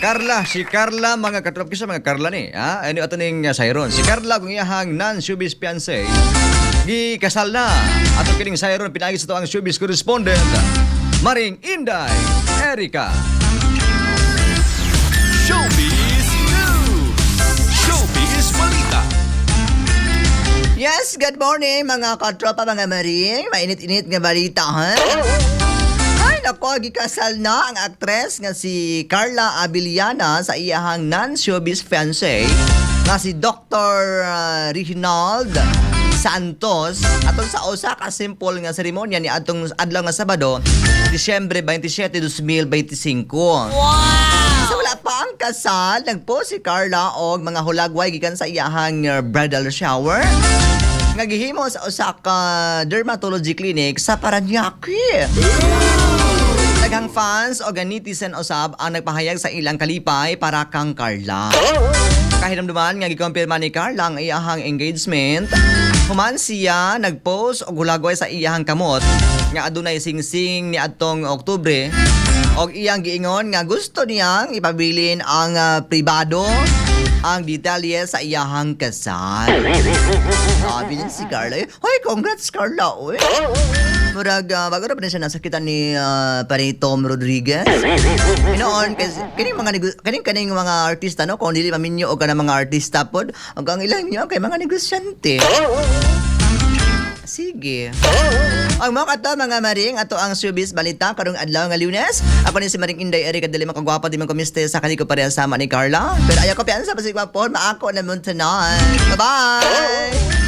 Carla, si Carla, mga katrop kisa mga Carla ni. Ha? Ano ato ning sayron. Si Carla kung iyahang non-showbiz fiancé, gi kasal na. Ato kining sayron pinagi sa to ang showbiz correspondent, Maring Inday Erica. Showbiz News! Showbiz Balita! Yes, good morning mga katropa, mga maring. Mainit-init nga balita, ha? Ay, nako, gikasal na ang aktres nga si Carla Abiliana sa iyahang non-showbiz fiancé nga si Dr. Reginald Santos atong sa usa ka simple nga seremonya ni atong adlaw nga Sabado, Disyembre 27, 2025. So wala pa ang kasal, nagpost si Carla og mga hulagway gikan sa iyahang bridal shower nga gihimo sa usa ka dermatology clinic sa Paranaque. Daghang fans o netizen usab ang nagpahayag sa ilang kalipay para kang Carla. Kahinamduman nga gikumpirma ni Carla ang iyahang engagement, human siya nagpost og hulagway sa iyahang kamot nga adunay singsing ni adtong Oktubre og iyang giingon nga gusto niyang ipabilin ang pribado ang detalye sa iyahang kasal. Sabi niya si Carla, hoy, congrats Carla, oy. Murag, bago na pa siya nasakitan ni pare Tom Rodriguez. Inoon, kaning mga artista, no? Kung dili maminyo o ka ng mga artista pod, ang ilang nyo kay mga negosyante. Sige. Ang mga kato, mga maring, ato ang showbiz balita karong adlaw nga Lunes. Ako ni si Maring Inday Erica, dali makagwapa di man kumiste sa kaniko pareha sama ni Carla. Pero ayaw ko piyansa pa si Gwapon, maako na mo tonight. Bye-bye!